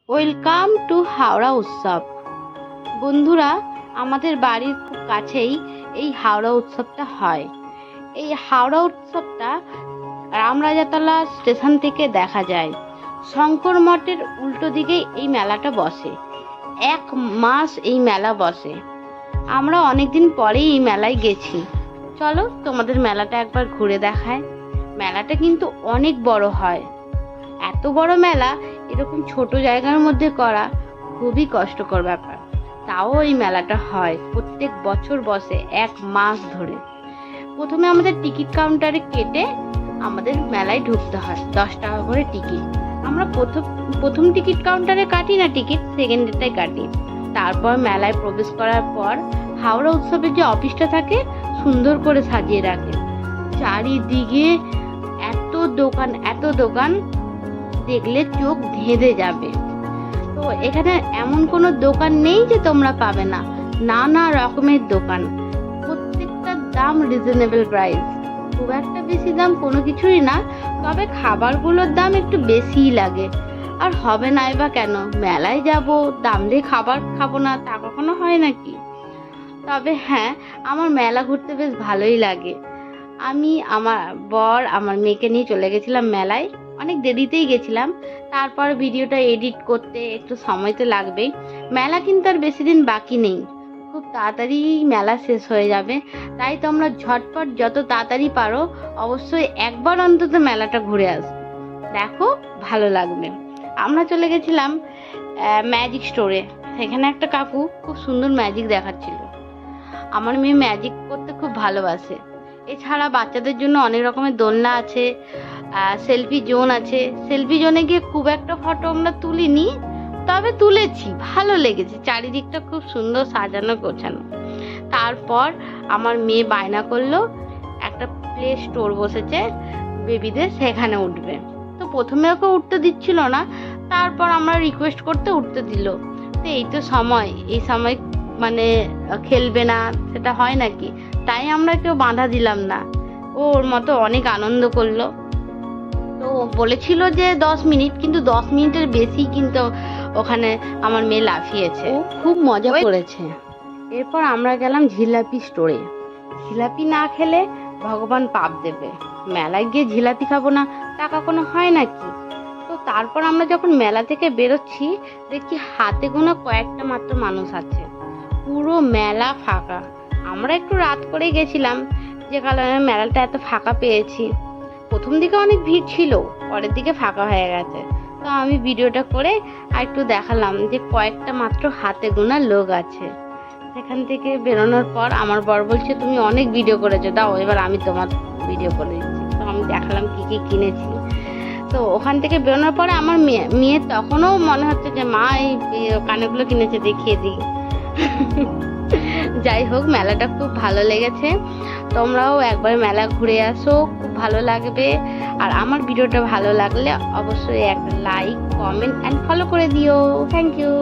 Welcome to Howrah উৎসব। বন্ধুরা, আমাদের বাড়ির খুব কাছেই এই হাওড়া উৎসবটা হয়। এই হাওড়া উৎসবটা রামরাজাতলা স্টেশন থেকে দেখা যায়। শঙ্কর মঠের উল্টো দিকেই এই মেলাটা বসে। 1 মাস এই মেলা বসে। আমরা অনেকদিন পরেই এই মেলায় গেছি। চলো তোমাদের মেলাটা একবার ঘুরে দেখায়। মেলাটা কিন্তু অনেক বড় হয়। এত বড় মেলা এরকম ছোট জায়গার মধ্যে করা খুবই কষ্টকর ব্যাপার। তাও এই মেলাটা হয়, প্রত্যেক বছর বসে 1 মাস ধরে। প্রথমে আমাদের টিকিট কাউন্টারে কেটে আমাদের মেলায় ঢুকতে হয়, 10 টাকা করে টিকিট। আমরা প্রথম টিকিট কাউন্টারে কাটি না টিকিট, সেকেন্ডেরটাই কাটি। তারপর মেলায় প্রবেশ করার পর হাওড়া উৎসবের যে অফিসটা থাকে সুন্দর করে সাজিয়ে রাখে। চারিদিকে এত দোকান দেখলে চোখ ধেঁধে যাবে। তো এখানে এমন কোনো দোকান নেই যে তোমরা পাবে না, নানা রকমের দোকান। প্রত্যেকটার দাম রিজনেবল প্রাইস, খুব একটা বেশি দাম কোনো কিছুই না। তবে খাবারগুলোর দাম একটু বেশিই লাগে। আর হবে না বা কেন, মেলায় যাব দাম দিয়ে খাবার খাবো না তা কখনো হয় নাকি? তবে হ্যাঁ, আমার মেলা ঘুরতে বেশ ভালোই লাগে। আমি, আমার বর, আমার মেয়েকে নিয়ে চলে গেছিলাম মেলায়। অনেক দেরিতেই গেছিলাম। তারপর ভিডিওটা এডিট করতে একটু সময় তো লাগবেই। মেলা কিন্তু আর বেশি দিন বাকি নেই, খুব তাড়াতাড়ি মেলা শেষ হয়ে যাবে। তাই তোমরা ঝটপট যত তাড়াতাড়ি পারো অবশ্যই একবার অন্তত মেলাটা ঘুরে আসবে, দেখো ভালো লাগবে। আমরা চলে গেছিলাম ম্যাজিক স্টোরে। সেখানে একটা কাকু খুব সুন্দর ম্যাজিক দেখাচ্ছিল। আমার মেয়ে ম্যাজিক করতে খুব ভালোবাসে। এছাড়া বাচ্চাদের জন্য অনেক রকমের দোলনা আছে, সেলফি জোন আছে। সেলফি জোনে গিয়ে খুব একটা ফটো আমরা তুলিনি, তবে তুলেছি, ভালো লেগেছে। চারিদিকটা খুব সুন্দর সাজানো গোছানো। তারপর আমার মেয়ে বায়না করলো একটা প্লে স্টোর বসেছে বেবিদের, সেখানে উঠবে। তো প্রথমে ওকে উঠতে দিচ্ছিল না, তারপর আমরা রিকোয়েস্ট করতে উঠতে দিল। তো এই তো সময়, এই সময় মানে খেলবে না সেটা হয় নাকি? তাই আমরা কেউ বাধা দিলাম না। ওর মতো অনেক আনন্দ করলো। তো বলেছিল যে 10 মিনিট, কিন্তু 10 মিনিটের বেশি কিন্তু ওখানে আমার মেয়ে লাফিয়েছে, খুব মজা করেছে। এরপর আমরা গেলাম জিলাপি স্টোরে। জিলাপি না খেলে ভগবান পাপ দেবে। মেলায় গিয়ে জিলাপি খাবো না তা কখনো হয় নাকি? তো তারপর আমরা যখন মেলা থেকে বেরোচ্ছি দেখছি হাতে গোনা কয়েকটা মাত্র মানুষ আছে, পুরো মেলা ফাঁকা। আমরা একটু রাত করে গেছিলাম, যে কারণে মেলাটা এত ফাঁকা পেয়েছি। প্রথম দিকে অনেক ভিড় ছিল, পরের দিকে ফাঁকা হয়ে গেছে। তো আমি ভিডিওটা করে আর একটু দেখালাম যে কয়েকটা মাত্র হাতে গোনা লোক আছে। সেখান থেকে বেরোনোর পর আমার বর বলছে, তুমি অনেক ভিডিও করেছো, দাও এবার আমি তোমার ভিডিও করে দিচ্ছি। তো আমি দেখালাম কি কি কিনেছি। তো ওখান থেকে বেরোনোর পরে আমার মেয়ে তখনও মনে হচ্ছে যে মা এই কানেরগুলো কিনেছে, দেখিয়ে দিই। যাই হোক, মেলাটা খুব ভালো লেগেছে। তোমরাও একবার মেলা ঘুরে আসো, খুব ভালো লাগবে। আর আমার ভিডিওটা ভালো লাগলে অবশ্যই একটা লাইক, কমেন্ট অ্যান্ড ফলো করে দিও। Thank you.